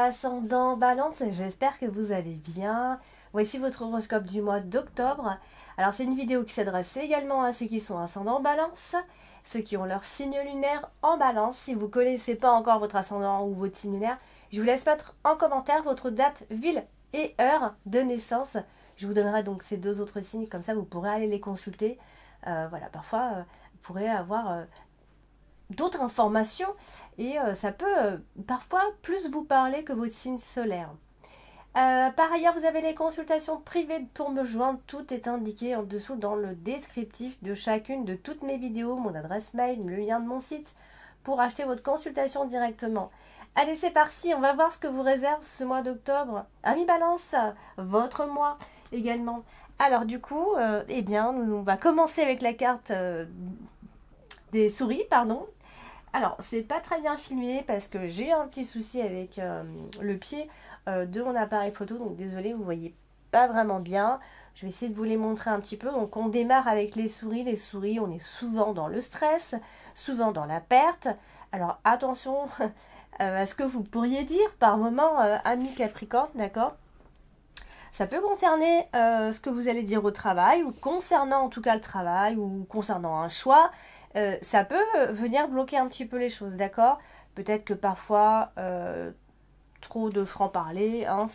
ascendant Balance, j'espère que vous allez bien. Voici votre horoscope du mois d'octobre. Alors c'est une vidéo qui s'adresse également à ceux qui sont ascendant Balance, ceux qui ont leur signe lunaire en Balance. Si vous ne connaissez pas encore votre ascendant ou votre signe lunaire, je vous laisse mettre en commentaire votre date, ville et heure de naissance. Je vous donnerai donc ces deux autres signes, comme ça vous pourrez aller les consulter. Voilà, parfois vous pourrez avoir d'autres informations et ça peut parfois plus vous parler que votre signe solaire. Par ailleurs, vous avez les consultations privées pour me joindre. Tout est indiqué en dessous dans le descriptif de chacune de toutes mes vidéos, mon adresse mail, le lien de mon site pour acheter votre consultation directement. Allez, c'est parti, on va voir ce que vous réserve ce mois d'octobre. Ami Balance, votre mois également. Alors du coup, eh bien, on va commencer avec la carte des souris, pardon. Alors, c'est pas très bien filmé parce que j'ai un petit souci avec le pied de mon appareil photo. Donc, désolé, vous voyez pas vraiment bien. Je vais essayer de vous les montrer un petit peu. Donc, on démarre avec les souris. Les souris, on est souvent dans le stress, souvent dans la perte. Alors, attention à ce que vous pourriez dire par moment, ami Capricorne, d'accord ? Ça peut concerner ce que vous allez dire au travail, ou concernant en tout cas le travail, ou concernant un choix. Ça peut venir bloquer un petit peu les choses, d'accord? Peut-être que parfois, trop de franc-parler, hein,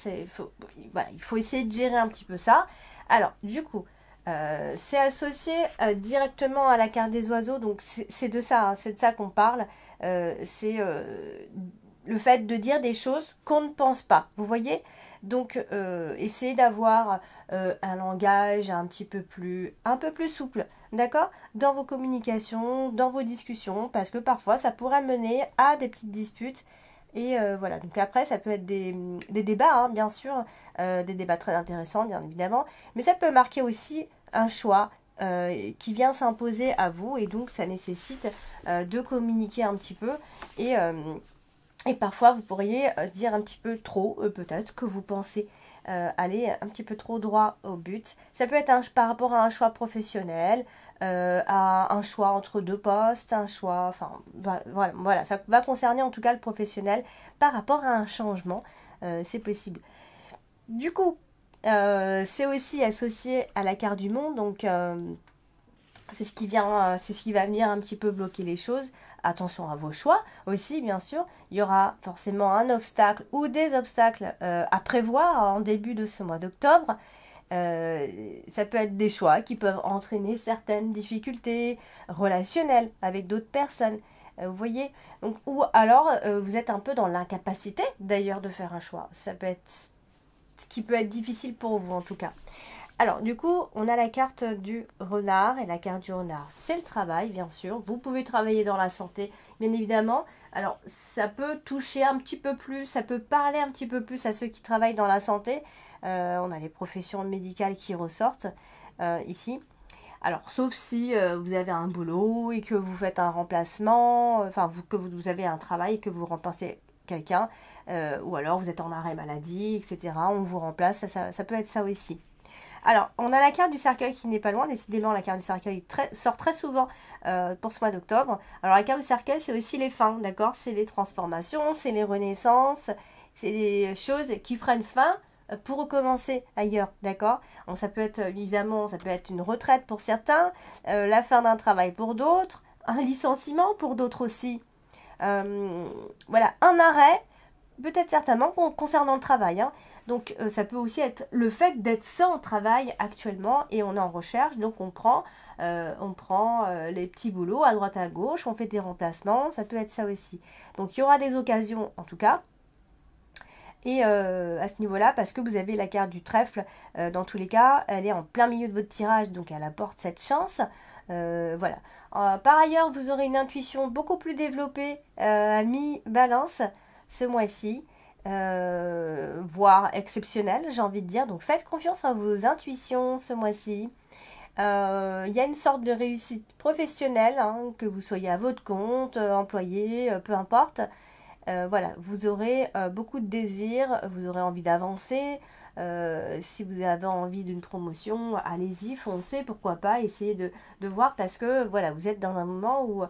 voilà, il faut essayer de gérer un petit peu ça. Alors, du coup, c'est associé directement à la carte des oiseaux, donc c'est de ça, hein, c'est de ça qu'on parle. C'est le fait de dire des choses qu'on ne pense pas, vous voyez? Donc, essayez d'avoir un langage un peu plus souple, d'accord? Dans vos communications, dans vos discussions, parce que parfois, ça pourrait mener à des petites disputes. Et voilà, donc après, ça peut être des débats, hein, bien sûr, des débats très intéressants, bien évidemment, mais ça peut marquer aussi un choix qui vient s'imposer à vous, et donc ça nécessite de communiquer un petit peu, et parfois, vous pourriez dire un petit peu trop, peut-être, que vous pensez aller un petit peu trop droit au but. Ça peut être par rapport à un choix professionnel, à un choix entre deux postes, un choix... Enfin, voilà, ça va concerner en tout cas le professionnel par rapport à un changement. C'est possible. Du coup, c'est aussi associé à la carte du monde, donc... c'est ce qui va venir un petit peu bloquer les choses. Attention à vos choix aussi, bien sûr. Il y aura forcément un obstacle ou des obstacles à prévoir en début de ce mois d'octobre. Ça peut être des choix qui peuvent entraîner certaines difficultés relationnelles avec d'autres personnes. Vous voyez, donc, ou alors vous êtes un peu dans l'incapacité d'ailleurs de faire un choix. Ça peut être ce qui peut être difficile pour vous en tout cas. Alors, du coup, on a la carte du renard, et la carte du renard, c'est le travail, bien sûr. Vous pouvez travailler dans la santé, bien évidemment. Alors, ça peut toucher un petit peu plus, ça peut parler un petit peu plus à ceux qui travaillent dans la santé. On a les professions médicales qui ressortent ici. Alors, sauf si vous avez un boulot et que vous faites un remplacement, que vous avez un travail et que vous remplacez quelqu'un, ou alors vous êtes en arrêt maladie, etc. On vous remplace, ça peut être ça aussi. Alors, on a la carte du cercueil qui n'est pas loin. Décidément, la carte du cercueil sort très souvent pour ce mois d'octobre. Alors, la carte du cercueil, c'est aussi les fins, d'accord? C'est les transformations, c'est les renaissances, c'est des choses qui prennent fin pour recommencer ailleurs, d'accord? Donc, ça peut être, évidemment, ça peut être une retraite pour certains, la fin d'un travail pour d'autres, un licenciement pour d'autres aussi. Voilà, un arrêt, peut-être certainement concernant le travail, hein. Donc ça peut aussi être le fait d'être sans travail actuellement et on est en recherche, donc on prend les petits boulots à droite à gauche, on fait des remplacements, ça peut être ça aussi. Donc il y aura des occasions en tout cas. Et à ce niveau-là, parce que vous avez la carte du trèfle, dans tous les cas, elle est en plein milieu de votre tirage, donc elle apporte cette chance. Voilà. Par ailleurs, vous aurez une intuition beaucoup plus développée à mi-balance ce mois-ci. Voire exceptionnelle, j'ai envie de dire. Donc faites confiance à vos intuitions ce mois-ci. Il y a une sorte de réussite professionnelle, hein, que vous soyez à votre compte, employé, peu importe. Voilà, vous aurez beaucoup de désirs, vous aurez envie d'avancer. Si vous avez envie d'une promotion, allez-y, foncez, pourquoi pas, essayez de voir parce que voilà, vous êtes dans un moment où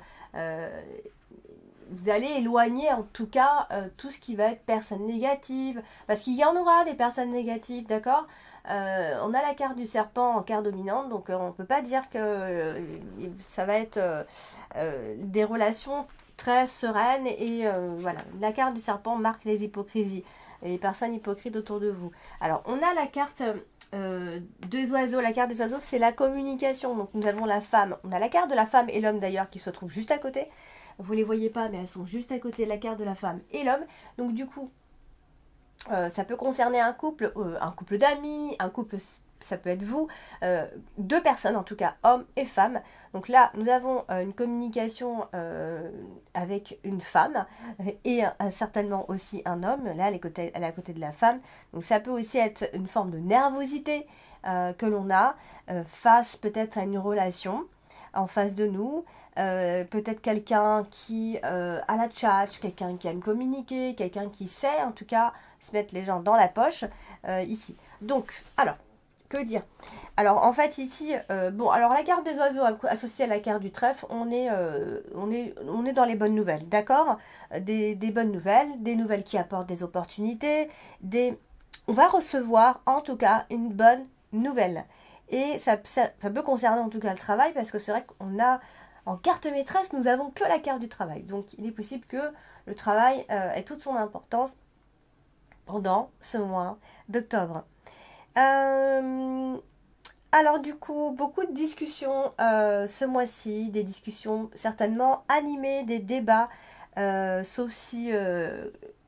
vous allez éloigner en tout cas tout ce qui va être personne négative, parce qu'il y en aura des personnes négatives, d'accord. On a la carte du serpent en carte dominante, donc on ne peut pas dire que ça va être des relations très sereines, et voilà, la carte du serpent marque les hypocrisies, les personnes hypocrites autour de vous. Alors, on a la carte des oiseaux. La carte des oiseaux, c'est la communication. Donc, nous avons la femme. On a la carte de la femme et l'homme d'ailleurs qui se trouvent juste à côté. Vous ne les voyez pas, mais elles sont juste à côté, la carte de la femme et l'homme. Donc, du coup, ça peut concerner un couple d'amis, un couple, ça peut être vous, deux personnes en tout cas, hommes et femmes. Donc là, nous avons une communication avec une femme et certainement aussi un homme. Là, elle est à côté de la femme. Donc ça peut aussi être une forme de nervosité que l'on a face peut-être à une relation en face de nous. Peut-être quelqu'un qui a la tchatche, quelqu'un qui aime communiquer, quelqu'un qui sait en tout cas se mettre les gens dans la poche ici. Donc, alors, que dire? Alors, en fait, ici, bon, alors la carte des oiseaux associée à la carte du trèfle, on est dans les bonnes nouvelles, d'accord? Des bonnes nouvelles, des nouvelles qui apportent des opportunités, on va recevoir en tout cas une bonne nouvelle. Et ça peut concerner en tout cas le travail, parce que c'est vrai qu'on a, en carte maîtresse, nous avons que la carte du travail. Donc, il est possible que le travail ait toute son importance pendant ce mois d'octobre. Alors du coup, beaucoup de discussions ce mois-ci, des discussions certainement animées, des débats, sauf si,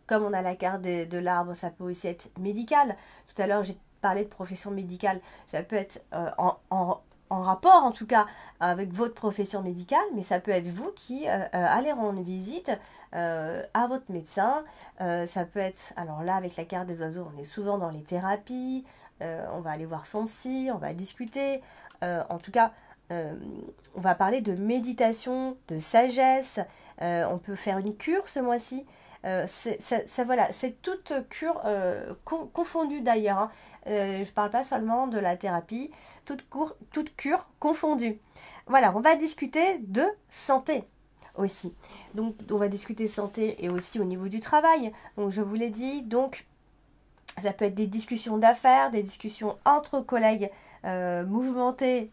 comme on a la carte de l'arbre, ça peut aussi être médical. Tout à l'heure, j'ai parlé de profession médicale, ça peut être en rapport en tout cas avec votre profession médicale, mais ça peut être vous qui allez rendre visite à votre médecin. Ça peut être, alors là avec la carte des oiseaux, on est souvent dans les thérapies, on va aller voir son psy, on va discuter, en tout cas on va parler de méditation, de sagesse, on peut faire une cure ce mois-ci. Voilà, c'est toute cure confondue d'ailleurs, hein. Je ne parle pas seulement de la thérapie, toute cure confondue. Voilà, on va discuter de santé aussi. Donc, on va discuter santé et aussi au niveau du travail. Donc, je vous l'ai dit, donc, ça peut être des discussions d'affaires, des discussions entre collègues mouvementées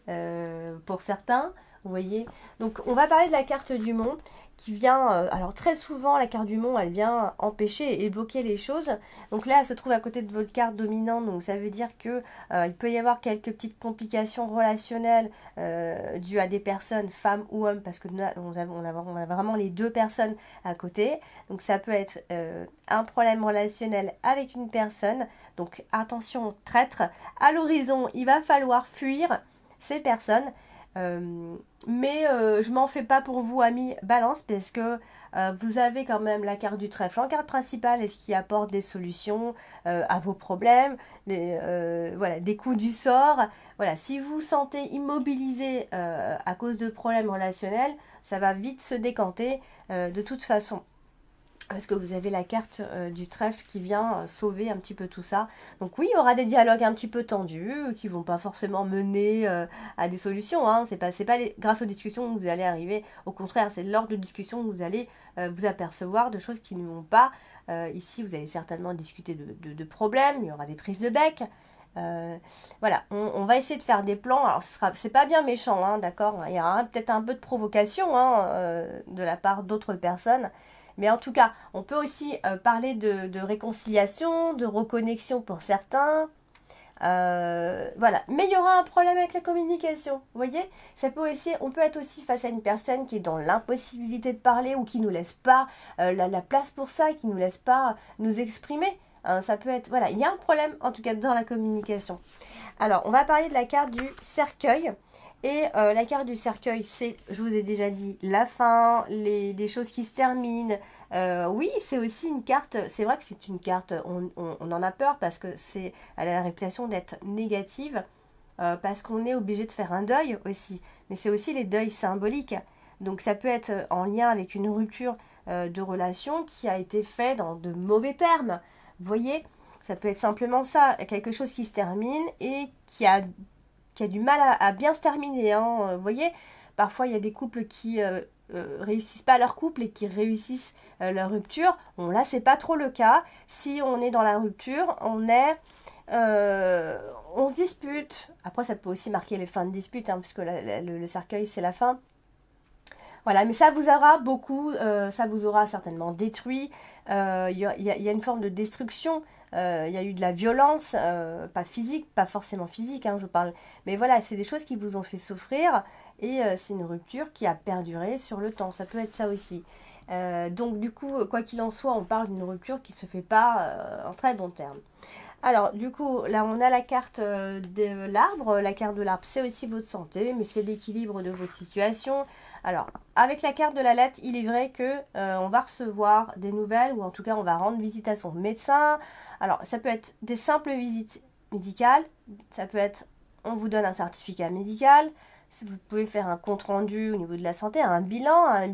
pour certains, vous voyez. Donc, on va parler de la carte du mont qui vient, alors très souvent la carte du mont elle vient empêcher et bloquer les choses, donc là elle se trouve à côté de votre carte dominante, donc ça veut dire que il peut y avoir quelques petites complications relationnelles dues à des personnes, femmes ou hommes, parce que on a vraiment les deux personnes à côté, donc ça peut être un problème relationnel avec une personne, donc attention traître, à l'horizon il va falloir fuir ces personnes. Mais je m'en fais pas pour vous amis balance, parce que vous avez quand même la carte du trèfle en carte principale, et ce qui apporte des solutions à vos problèmes, voilà, des coups du sort. Voilà, si vous vous sentez immobilisé à cause de problèmes relationnels, ça va vite se décanter de toute façon. Parce que vous avez la carte du trèfle qui vient sauver un petit peu tout ça. Donc oui, il y aura des dialogues un petit peu tendus qui vont pas forcément mener à des solutions. Hein. C'est pas grâce aux discussions que vous allez arriver. Au contraire, c'est lors de discussions que vous allez vous apercevoir de choses qui ne vont pas. Ici, vous allez certainement discuter de problèmes. Il y aura des prises de bec. Voilà, on va essayer de faire des plans. Alors, c'est pas bien méchant, hein, d'accord. Il y aura peut-être un peu de provocation hein, de la part d'autres personnes. Mais en tout cas, on peut aussi parler de réconciliation, de reconnexion pour certains. Voilà. Mais il y aura un problème avec la communication. Vous voyez, on peut être aussi face à une personne qui est dans l'impossibilité de parler, ou qui ne nous laisse pas la place pour ça, qui ne nous laisse pas nous exprimer. Ça peut être... Voilà, il y a un problème en tout cas dans la communication. Alors, on va parler de la carte du cercueil. Et la carte du cercueil, c'est, je vous ai déjà dit, la fin, des choses qui se terminent. Oui, c'est aussi une carte, c'est vrai que c'est une carte, on en a peur parce que elle a la réputation d'être négative, parce qu'on est obligé de faire un deuil aussi. Mais c'est aussi les deuils symboliques. Donc ça peut être en lien avec une rupture de relation qui a été faite dans de mauvais termes. Vous voyez, ça peut être simplement ça, quelque chose qui se termine et qui a du mal à bien se terminer. Hein. Vous voyez, parfois il y a des couples qui réussissent pas leur couple et qui réussissent leur rupture. Bon, là, c'est pas trop le cas. Si on est dans la rupture, on se dispute. Après, ça peut aussi marquer les fins de dispute, hein, puisque le cercueil, c'est la fin. Voilà, mais ça vous aura beaucoup, ça vous aura certainement détruit. Il y a une forme de destruction. Il y a eu de la violence, pas physique, pas forcément physique, hein, je parle. Mais voilà, c'est des choses qui vous ont fait souffrir et c'est une rupture qui a perduré sur le temps. Ça peut être ça aussi. Donc du coup, quoi qu'il en soit, on parle d'une rupture qui ne se fait pas en très bon terme. Alors, du coup, là, on a la carte de l'arbre. La carte de l'arbre, c'est aussi votre santé, mais c'est l'équilibre de votre situation. Alors, avec la carte de la lettre, il est vrai que on va recevoir des nouvelles, ou en tout cas, on va rendre visite à son médecin. Alors, ça peut être des simples visites médicales. Ça peut être, on vous donne un certificat médical. Vous pouvez faire un compte-rendu au niveau de la santé, un bilan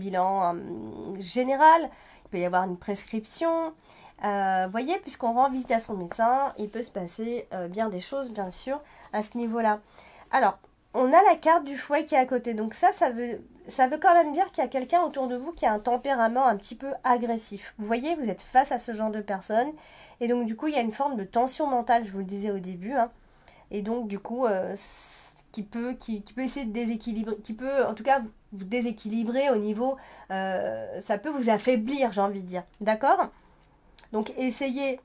général. Il peut y avoir une prescription. Voyez, puisqu'on rend visite à son médecin, il peut se passer bien des choses, bien sûr, à ce niveau-là. Alors, on a la carte du fouet qui est à côté. Donc ça veut quand même dire qu'il y a quelqu'un autour de vous qui a un tempérament un petit peu agressif. Vous voyez, vous êtes face à ce genre de personne. Et donc, du coup, il y a une forme de tension mentale, je vous le disais au début. Hein. Et donc, du coup, qui peut essayer de déséquilibrer, qui peut, en tout cas, vous déséquilibrer au niveau... ça peut vous affaiblir, j'ai envie de dire. D'accord ? Donc essayez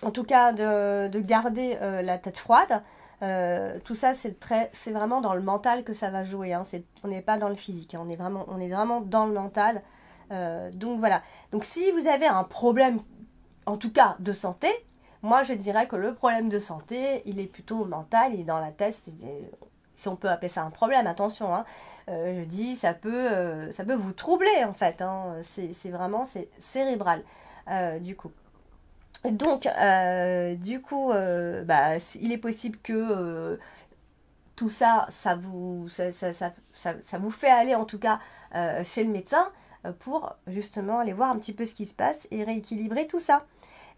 en tout cas de garder la tête froide. Tout ça c'est vraiment dans le mental que ça va jouer. Hein. On n'est pas dans le physique, hein. On est vraiment dans le mental. Donc voilà. Donc si vous avez un problème, en tout cas de santé, moi je dirais que le problème de santé, il est plutôt mental, il est dans la tête. Si on peut appeler ça un problème, attention. Hein. Je dis ça peut vous troubler en fait. Hein. C'est vraiment cérébral. Du coup. Donc, il est possible que tout ça, ça vous fait aller en tout cas chez le médecin pour justement aller voir un petit peu ce qui se passe et rééquilibrer tout ça.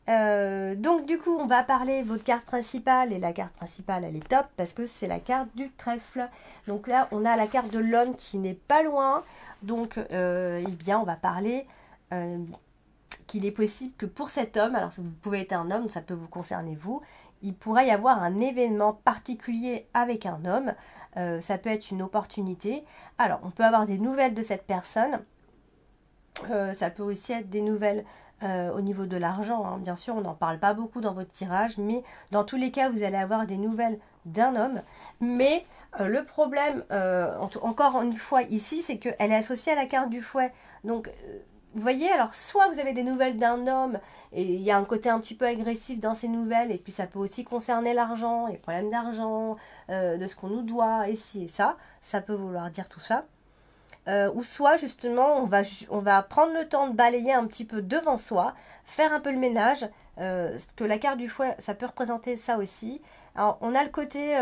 Donc du coup, on va parler de votre carte principale et la carte principale, elle est top parce que c'est la carte du trèfle. Donc là, on a la carte de l'homme qui n'est pas loin. Donc, eh bien, on va parler... qu'il est possible que pour cet homme, alors vous pouvez être un homme, ça peut vous concerner vous, il pourrait y avoir un événement particulier avec un homme, ça peut être une opportunité. Alors, on peut avoir des nouvelles de cette personne, ça peut aussi être des nouvelles au niveau de l'argent, hein. Bien sûr, on n'en parle pas beaucoup dans votre tirage, mais dans tous les cas, vous allez avoir des nouvelles d'un homme, mais le problème, encore une fois ici, c'est qu'elle est associée à la carte du fouet, donc... Vous voyez, alors soit vous avez des nouvelles d'un homme et il y a un côté un petit peu agressif dans ces nouvelles et puis ça peut aussi concerner l'argent, les problèmes d'argent, de ce qu'on nous doit, et ci et ça peut vouloir dire tout ça. Ou soit justement on va prendre le temps de balayer un petit peu devant soi, faire un peu le ménage, que la carte du fouet ça peut représenter ça aussi. Alors on a le côté...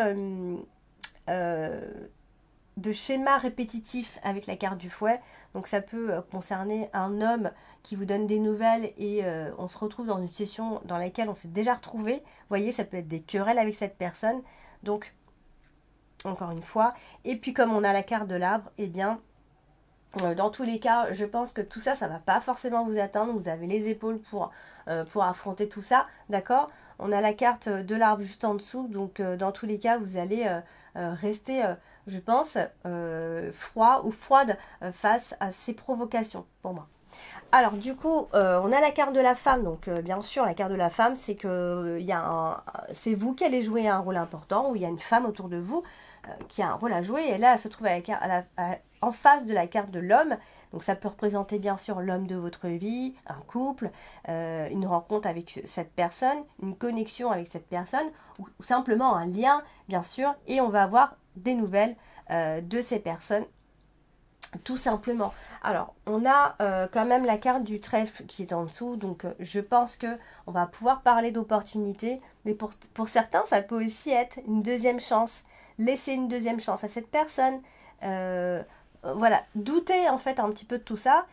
de schéma répétitif avec la carte du fouet. Donc ça peut concerner un homme qui vous donne des nouvelles et on se retrouve dans une situation dans laquelle on s'est déjà retrouvé. Vous voyez, ça peut être des querelles avec cette personne. Donc, encore une fois. Et puis comme on a la carte de l'arbre, eh bien, dans tous les cas, je pense que tout ça, ça ne va pas forcément vous atteindre. Vous avez les épaules pour affronter tout ça. D'accord ? On a la carte de l'arbre juste en dessous. Donc, dans tous les cas, vous allez rester... je pense, froid ou froide face à ces provocations, pour moi. Alors, du coup, on a la carte de la femme. Donc, bien sûr, la carte de la femme, c'est que c'est vous qui allez jouer un rôle important, où il y a une femme autour de vous qui a un rôle à jouer. Et là, elle se trouve en face de la carte de l'homme. Donc, ça peut représenter, bien sûr, l'homme de votre vie, un couple, une rencontre avec cette personne, une connexion avec cette personne, ou simplement un lien, bien sûr. Et on va avoir des nouvelles de ces personnes, tout simplement. Alors, on a quand même la carte du trèfle qui est en dessous, donc je pense que on va pouvoir parler d'opportunités, mais pour certains, ça peut aussi être une deuxième chance. Laisser une deuxième chance à cette personne. Voilà, douter en fait un petit peu de tout ça,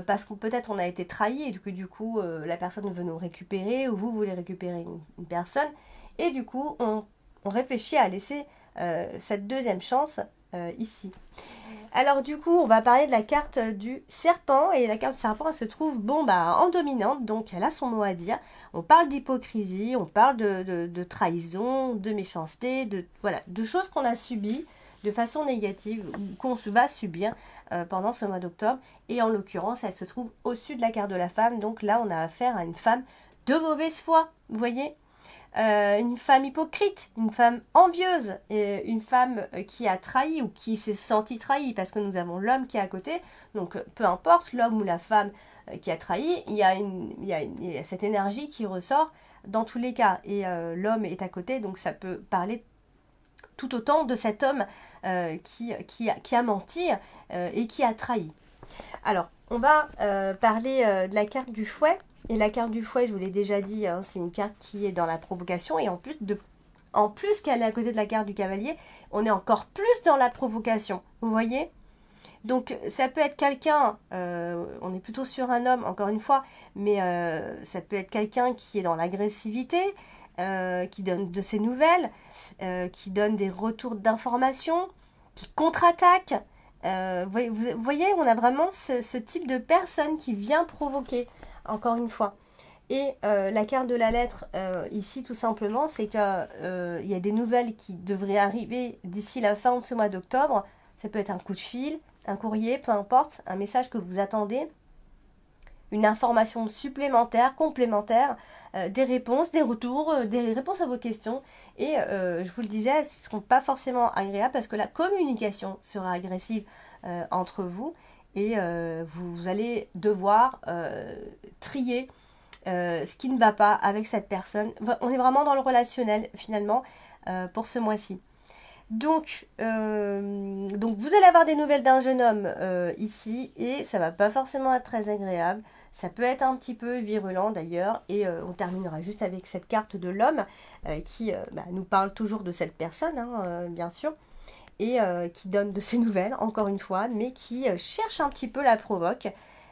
parce que peut-être on a été trahi et que du coup, la personne veut nous récupérer, ou vous voulez récupérer une personne, et du coup, on réfléchit à laisser cette deuxième chance ici. Alors du coup, on va parler de la carte du serpent. Et la carte du serpent, elle se trouve en dominante, donc elle a son mot à dire. On parle d'hypocrisie, on parle de trahison, de méchanceté, de choses qu'on a subies de façon négative ou qu'on va subir pendant ce mois d'octobre. Et en l'occurrence, elle se trouve au-dessus de la carte de la femme. Donc là, on a affaire à une femme de mauvaise foi, vous voyez, une femme hypocrite, une femme envieuse, une femme qui a trahi ou qui s'est sentie trahie, parce que nous avons l'homme qui est à côté. Donc peu importe l'homme ou la femme qui a trahi, il y a cette énergie qui ressort dans tous les cas. Et l'homme est à côté, donc ça peut parler tout autant de cet homme qui a menti et qui a trahi. Alors, on va parler de la carte du fouet. Et la carte du fouet, je vous l'ai déjà dit, hein, c'est une carte qui est dans la provocation. Et en plus qu'elle est à côté de la carte du cavalier, on est encore plus dans la provocation. Vous voyez? Donc, ça peut être quelqu'un, on est plutôt sur un homme, encore une fois, mais ça peut être quelqu'un qui est dans l'agressivité, qui donne de ses nouvelles, qui donne des retours d'informations, qui contre-attaque. Vous voyez, on a vraiment ce type de personne qui vient provoquer, encore une fois. Et la carte de la lettre, ici, tout simplement, c'est qu'il y a des nouvelles qui devraient arriver d'ici la fin de ce mois d'octobre. Ça peut être un coup de fil, un courrier, peu importe, un message que vous attendez, une information supplémentaire, complémentaire, des réponses, des retours, des réponses à vos questions. Et je vous le disais, elles ne seront pas forcément agréables parce que la communication sera agressive entre vous et vous allez devoir trier ce qui ne va pas avec cette personne. On est vraiment dans le relationnel finalement pour ce mois-ci. Donc vous allez avoir des nouvelles d'un jeune homme ici et ça va pas forcément être très agréable. Ça peut être un petit peu virulent d'ailleurs et on terminera juste avec cette carte de l'homme qui nous parle toujours de cette personne, hein, bien sûr, et qui donne de ses nouvelles, encore une fois, mais qui cherche un petit peu la provoque,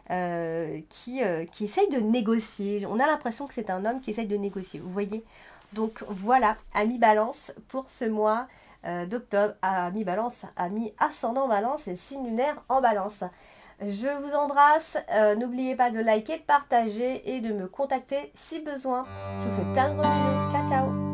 qui essaye de négocier. On a l'impression que c'est un homme qui essaye de négocier, vous voyez. Donc voilà, ami Balance pour ce mois d'octobre, ami Balance, ami ascendant Balance et signe lunaire en Balance. Je vous embrasse, n'oubliez pas de liker, de partager et de me contacter si besoin. Je vous fais plein de gros bisous, ciao ciao.